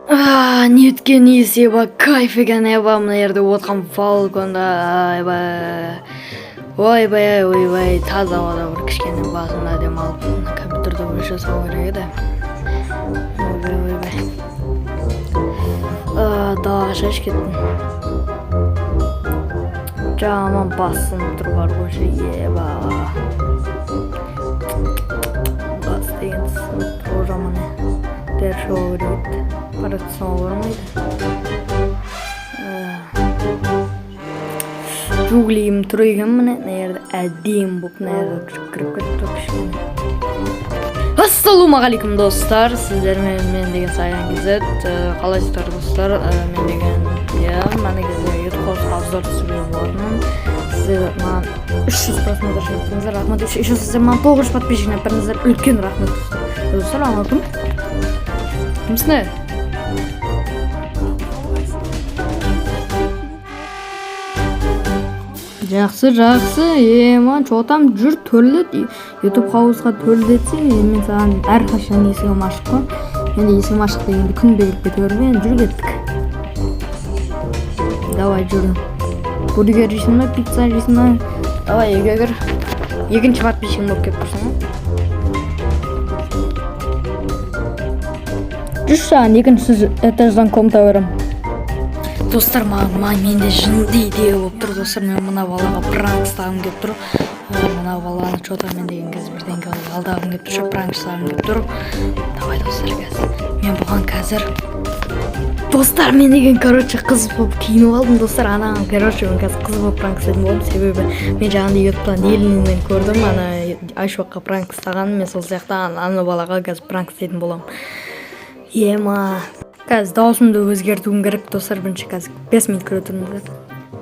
Не өткен еба кайф екен еба мына жерде отқан фалконда ойбай ойбай таза ауада бір кішкене басында демалып компьютерде бір жасау керек еді. Ойбай далаға шаш кеттім. Жаман басым тұр бар қойшы еба бас деген сынып тұр жаман дәріш оу керек еді. Паратсың олармайды. Жуглиім тұр екен міне жерде әдем болып мына жерде кіріп кетті кішкене. Ассалаумағалейкум достар, сіздермен мен деген Саян Кизет. Қалайсыздар достар? Мен деген мана кезде YouTube қосқаздар түсірген болатынмын. Сіздер маған 300 просмотр жеттіңіздер, рахмет. Еще сіздер маған 900 подписчик напарыңыздар, үлкен рахмет достар. Алатым. Кімсіне? Жақсы, ман чоғатам жүр төлет, YouTube қауызға төлдетсе, мен саған әрқашан есігім ашық қой. Енді есігім ашық дегенде күн беріп кете көрген, жүр кеттік. Давай жүрін. Бургер жейсің ма, пицца жейсің ма? Давай үйге кір. Екінші подписчигім болып кеп тұрсың ма? Жүр саған екінші этаждан комната берем. Достар, менде жынды идея болып тұр. Достар, мен мына балаға пранк ұстағым кеп тұр. Мына баланы чота мен деген кез бірдеңке алдағым кеп тұр. Пранк ұстағым кеп тұр. Давай достар, мен бұған қазір. Достар, мен деген қыз болып киініп алдым. Достар, анаған мен қазір қыз болып пранк істедім болдым. Себебі мен жағында ютубтан елінен көрдім. Айшуаққа пранк ұстағанын, мен сол сияқты ана балаға қазір пранк істедім болам. Ема. Қазір даусымды өзгертуім керек, достар, бірінші қазір 5 минут көре тұрмыз.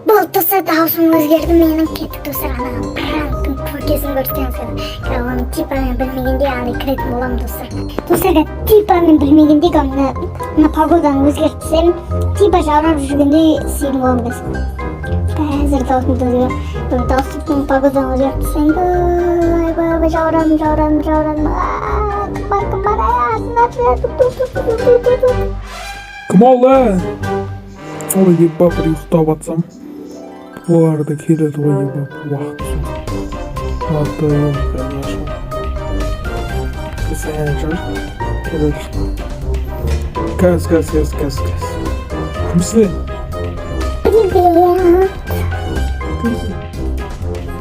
Бұл достар, даусым өзгерді, менің кеттік достар, анаға пранктың көкесін көрсетеміз. Оны типамен білмегенде аны кіретін болам достар. Достарға типамен білмегенде мына погоданы өзгертсем, типа жаурап жүргенде істейтін болам біз. Қазір даусымды өзгерді. Даусымның погоданы өзгертсем, жаурадым. Кім бар, Кім ол, Ой, ебап, бір ұйықтап атсам. Оларды келеді ғой, ебап, уақыт сол. Аты ел, қазір ашыл. Сән жүр, келеді. Кәз. Кімсің?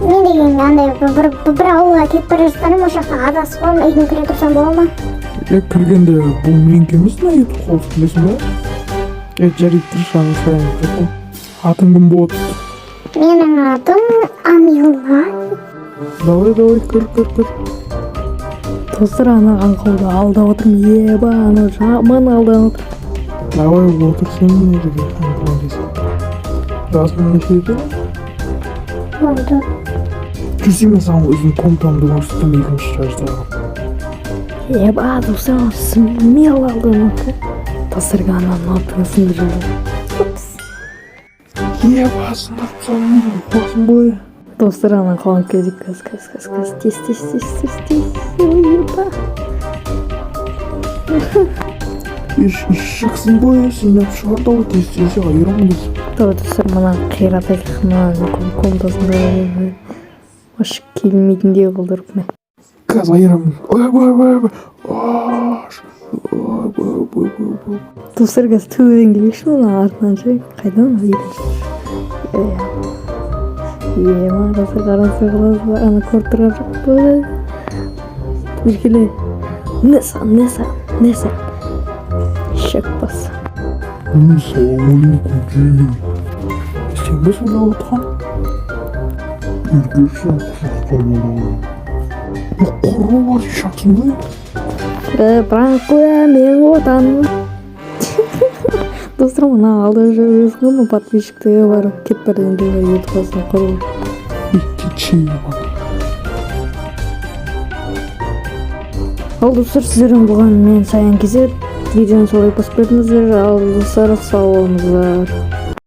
Мен деген андай бір ауылға кетіп бара жатқаным, ол жақта адасып қалдым, үйге кіре тұрсам бола ма? Кіргенде бұл менікі емес на ет қолсы білесің бе? Жарайды тұршаны сұрайын кеттім. Атың кім болады? Менің атым Амилла. Давай, кір. Достар, анаған қолды алдап отырмын. Еба, ана жаман алдап отыр. Давай, отыр сен не жерге қаңқылан десің. Жасың неше еді? Болды. Жүрсен мен саған өзім комнатамды көрсеттім екінші этаждағы. Еба, достар, смело алдап отыр. Достарға ананың алтыңысында жүрді. Еба, сындап салмын, басым бойы. Достар, анан қалан кезік, кәз. Тез. Еба. Шықсын бойы, сынап шығарды ау, тез айырым десің. Достар, мына қиратайық, мына комнатасында ашық келмейтіндей қылдырып мә. Кәз айырым. Ойбай. Достар, кәз төбеден келеші мына артынан жай. Қайдан екінші? Ема, қарасы ана көрттірген жоқ болды. Біркеле. Не сан? Шек бас. Ассалаумалейкум, жеңіл. Сен бе сөйлеп отқан? Ергешен құшыққа болуы. Құры бар шақсын бе? Пранк қоя, мен отаным. Достар, мына алда жүресің ғой, подписчиктігі бар. Кет бірден деуге ютубасын құру. Кетші ебан. Ал достар, сіздердің бұған мен Саян Кизет. Видеоны солай басып бердіңіздер. Ал достар, сау болыңыздар.